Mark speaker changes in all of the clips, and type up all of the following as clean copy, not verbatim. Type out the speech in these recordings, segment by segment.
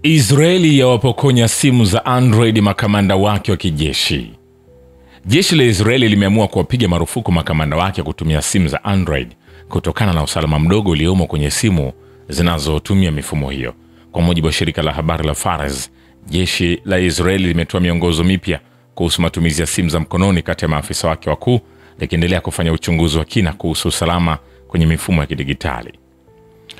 Speaker 1: Israeli yawapokonya simu za Android makamanda wake wa kijeshi. Jeshi la Israeli limeamua kuwapiga marufuku makamanda wake kutumia simu za Android kutokana na usalama mdogo uliomo kwenye simu zinazotumia mifumo hiyo. Kwa mujibu wa shirika la habari la Fars, jeshi la Israeli limetoa miongozo mipya kuhusu matumizi ya simu za mkononi kati ya maafisa wake wakuu, likiendelea kufanya uchunguzi wa kina kuhusu usalama kwenye mifumo ya kidigitali.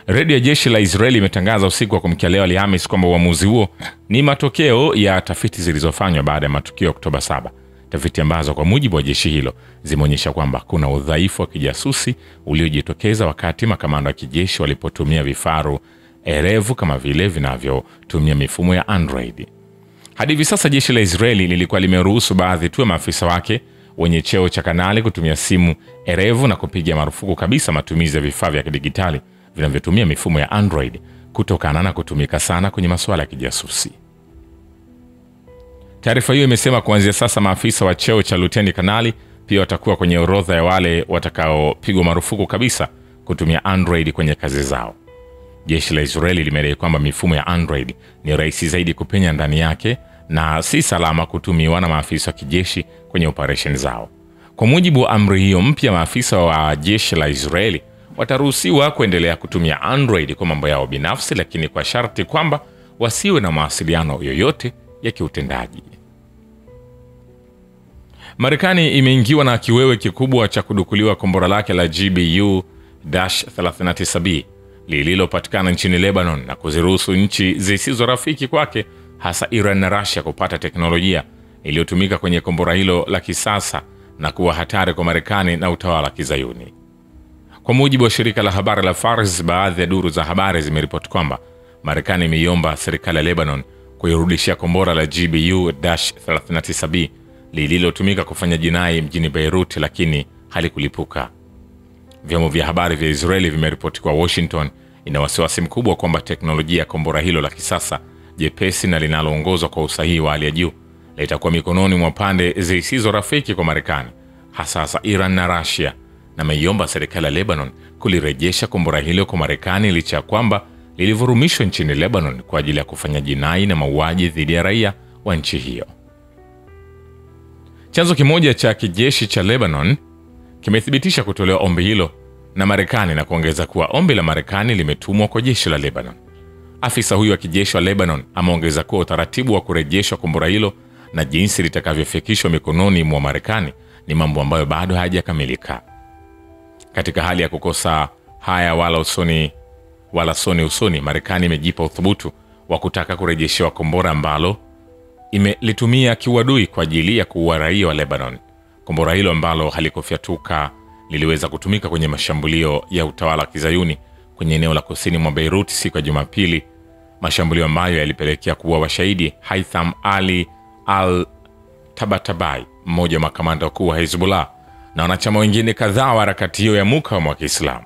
Speaker 1: Redio ya jeshi la Israeli imetangaza usiku wa kuamkia leo Alhamisi kwamba uamuzi huo ni matokeo ya tafiti zilizofanywa baada ya matukio ya Oktoba 7. Tafiti ambazo kwa mujibu wa jeshi hilo zimeonyesha kwamba kuna udhaifu wa kijasusi uliojitokeza wakati makamanda wa kijeshi walipotumia vifaru erevu kama vile vinavyotumia mifumo ya Android. Hadi hivi sasa jeshi la Israeli lilikuwa limeruhusu baadhi tu ya maafisa wake wenye cheo cha kanali kutumia simu erevu na kupiga marufuku kabisa matumizi ya vifaa vya kidigitali vinavyotumia mifumo ya Android kutokana na kutumika sana kwenye masuala ya kijasusi. Taarifa hiyo imesema kuanzia sasa maafisa wa cheo cha luteni kanali pia watakuwa kwenye orodha ya wale watakaopigwa marufuku kabisa kutumia Android kwenye kazi zao. Jeshi la Israeli limedai kwamba mifumo ya Android ni rahisi zaidi kupenya ndani yake na si salama kutumiwa na maafisa wa kijeshi kwenye operation zao. Kwa mujibu wa amri hiyo mpya, maafisa wa jeshi la Israeli wataruhusiwa kuendelea kutumia Android kwa mambo yao binafsi, lakini kwa sharti kwamba wasiwe na mawasiliano yoyote ya kiutendaji. Marekani imeingiwa na kiwewe kikubwa cha kudukuliwa kombora lake la GBU-39B lililopatikana nchini Lebanon na kuziruhusu nchi zisizo rafiki kwake hasa Iran na Russia kupata teknolojia iliyotumika kwenye kombora hilo la kisasa na kuwa hatari kwa Marekani na utawala wa Kizayuni. Kwa mujibu wa shirika la habari la Fars, baadhi ya duru za habari zimeripoti kwamba Marekani imeiomba serikali ya Lebanon kuirudishia kombora la GBU-39B lililotumika kufanya jinai mjini Beirut, lakini halikulipuka. Vyombo vya habari vya Israeli vimeripoti kwa Washington ina wasiwasi mkubwa kwamba teknolojia ya kombora hilo la kisasa jepesi na linaloongozwa kwa usahihi wa hali ya juu litakuwa mikononi mwa pande zisizo rafiki kwa Marekani, hasa Iran na Russia, na meiomba serikali ya Lebanon kulirejesha kombora hilo kwa Marekani licha ya kwamba lilivurumishwa nchini Lebanon kwa ajili ya kufanya jinai na mauaji dhidi ya raia wa nchi hiyo. Chanzo kimoja cha kijeshi cha Lebanon kimethibitisha kutolewa ombi hilo na Marekani na kuongeza kuwa ombi la Marekani limetumwa kwa jeshi la Lebanon. Afisa huyu wa kijeshi wa Lebanon ameongeza kuwa utaratibu wa kurejeshwa kombora hilo na jinsi litakavyofikishwa mikononi mwa Marekani ni mambo ambayo bado hayajakamilika. Katika hali ya kukosa haya wala soni usoni, Marekani imejipa uthubutu wa kutaka kurejeshewa kombora ambalo imelitumia kiuadui kwa ajili ya kuua raia wa Lebanon. Kombora hilo ambalo halikufyatuka liliweza kutumika kwenye mashambulio ya utawala wa Kizayuni kwenye eneo la kusini mwa Beirut siku ya Jumapili, mashambulio ambayo yalipelekea kuua washahidi Haitham Ali al-Tabatabai, mmoja wa makamanda wakuu wa Hezbollah, na wanachama wengine kadhaa wa harakati hiyo ya mukawama wa Kiislamu.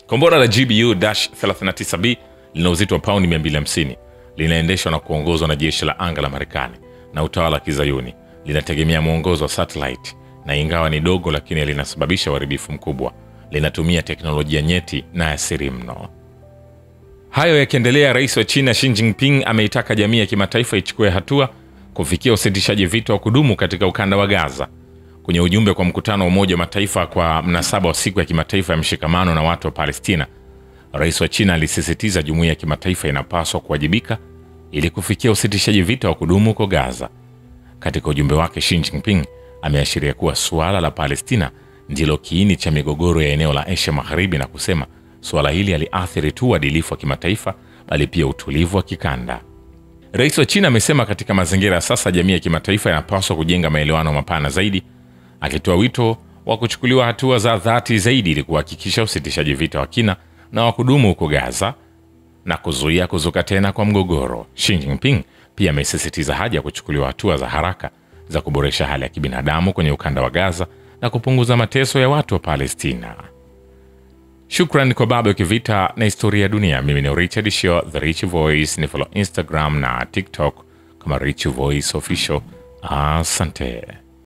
Speaker 1: Kombora la GBU-39B lina uzito wa paundi 250, linaendeshwa na kuongozwa na jeshi la anga la Marekani na utawala wa Kizayuni. Linategemea mwongozo wa satellite na ingawa ni dogo lakini linasababisha uharibifu mkubwa. Linatumia teknolojia nyeti na ya siri mno. Hayo yakiendelea, rais wa China Xi Jinping ameitaka jamii ya kimataifa ichukue hatua kufikia usitishaji vita wa kudumu katika ukanda wa Gaza. Kwenye ujumbe kwa mkutano wa Umoja wa Mataifa kwa mnasaba wa siku ya kimataifa ya mshikamano na watu wa Palestina, rais wa China alisisitiza jumuiya ya kimataifa inapaswa kuwajibika ili kufikia usitishaji vita wa kudumu kwa Gaza. Katika ujumbe wake, Xi Jinping ameashiria kuwa suala la Palestina ndilo kiini cha migogoro ya eneo la Asia Magharibi na kusema suala hili haliathiri tu uadilifu wa kimataifa bali pia utulivu wa kikanda. Rais wa China amesema katika mazingira ya sasa jamii ya kimataifa inapaswa kujenga maelewano mapana zaidi, akitoa wito wa kuchukuliwa hatua za dhati zaidi ili kuhakikisha usitishaji vita wa kina na wa kudumu huko Gaza na kuzuia kuzuka tena kwa mgogoro. Xi Jinping pia amesisitiza haja ya kuchukuliwa hatua za haraka za kuboresha hali ya kibinadamu kwenye ukanda wa Gaza na kupunguza mateso ya watu wa Palestina. Shukran kwa Babu ya Kivita na Historia ya Dunia. Mimi ni Richard Shio, The Rich Voice. Ni follow Instagram na TikTok kama Rich Voice Official. Asante.